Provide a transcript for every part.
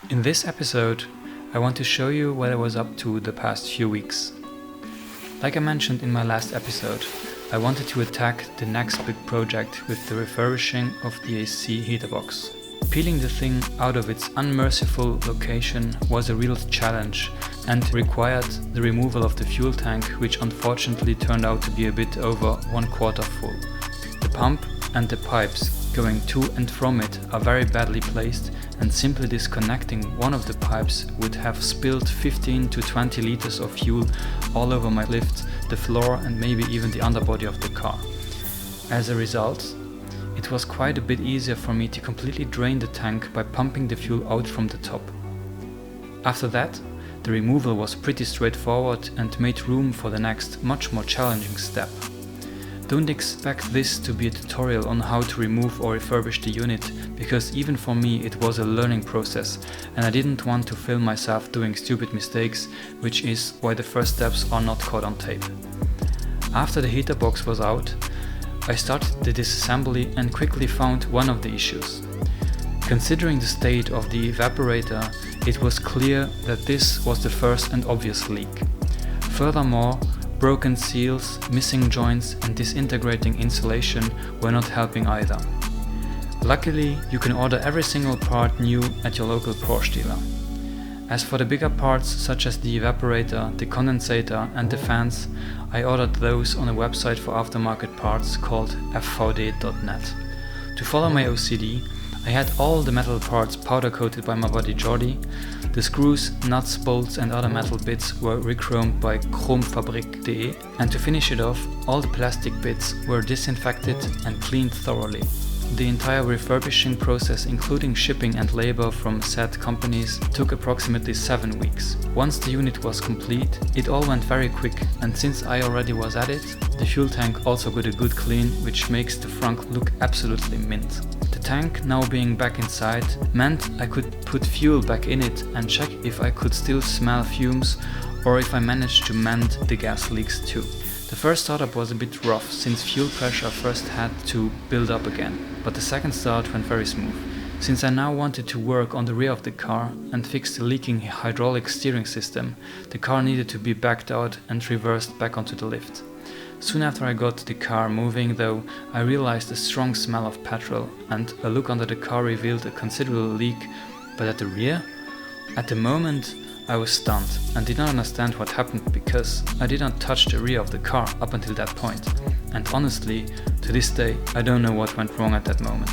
In this episode, I want to show you what I was up to the past few weeks. Like I mentioned in my last episode, I wanted to attack the next big project with the refurbishing of the AC heater box. Peeling the thing out of its unmerciful location was a real challenge and required the removal of the fuel tank, which unfortunately turned out to be a bit over 1/4 full. The pump and the pipes going to and from it are very badly placed, and simply disconnecting one of the pipes would have spilled 15 to 20 liters of fuel all over my lift, the floor and maybe even the underbody of the car. As a result, it was quite a bit easier for me to completely drain the tank by pumping the fuel out from the top. After that, the removal was pretty straightforward and made room for the next, much more challenging step. Don't expect this to be a tutorial on how to remove or refurbish the unit, because even for me it was a learning process and I didn't want to film myself doing stupid mistakes, which is why the first steps are not caught on tape. After the heater box was out, I started the disassembly and quickly found one of the issues. Considering the state of the evaporator, it was clear that this was the first and obvious leak. Furthermore, broken seals, missing joints and disintegrating insulation were not helping either. Luckily, you can order every single part new at your local Porsche dealer. As for the bigger parts such as the evaporator, the condensator and the fans, I ordered those on a website for aftermarket parts called fvd.net. To follow my OCD, I had all the metal parts powder coated by my buddy Jordi. The screws, nuts, bolts and other metal bits were rechromed by chromfabrik.de, and to finish it off, all the plastic bits were disinfected and cleaned thoroughly. The entire refurbishing process, including shipping and labor from said companies, took approximately 7 weeks. Once the unit was complete, it all went very quick, and since I already was at it, the fuel tank also got a good clean, which makes the frunk look absolutely mint. The tank now being back inside meant I could put fuel back in it and check if I could still smell fumes or if I managed to mend the gas leaks too. The first startup was a bit rough since fuel pressure first had to build up again, but the second start went very smooth. Since I now wanted to work on the rear of the car and fix the leaking hydraulic steering system, the car needed to be backed out and reversed back onto the lift. Soon after I got the car moving though, I realized a strong smell of petrol and a look under the car revealed a considerable leak, but at the rear? At the moment, I was stunned and did not understand what happened because I did not touch the rear of the car up until that point, and honestly, to this day, I don't know what went wrong at that moment.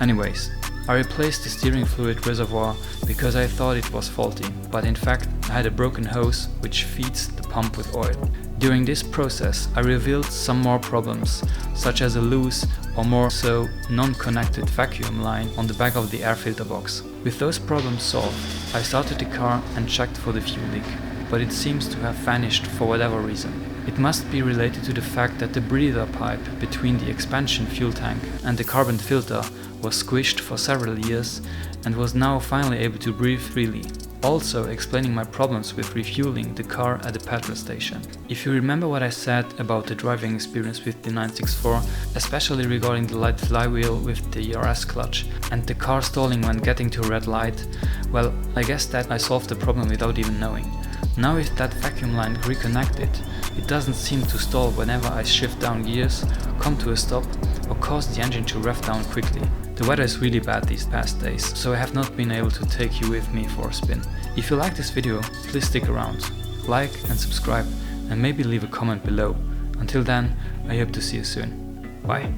Anyways, I replaced the steering fluid reservoir because I thought it was faulty, but in fact I had a broken hose which feeds the pump with oil. During this process I revealed some more problems, such as a loose or more so non-connected vacuum line on the back of the air filter box. With those problems solved, I started the car and checked for the fuel leak, but it seems to have vanished for whatever reason. It must be related to the fact that the breather pipe between the expansion fuel tank and the carbon filter was squished for several years and was now finally able to breathe freely, also explaining my problems with refueling the car at the petrol station. If you remember what I said about the driving experience with the 964, especially regarding the light flywheel with the ERS clutch and the car stalling when getting to a red light, well, I guess that I solved the problem without even knowing. Now with that vacuum line reconnected, it doesn't seem to stall whenever I shift down gears, come to a stop or cause the engine to rev down quickly. The weather is really bad these past days, so I have not been able to take you with me for a spin. If you like this video, please stick around, like and subscribe, and maybe leave a comment below. Until then, I hope to see you soon. Bye.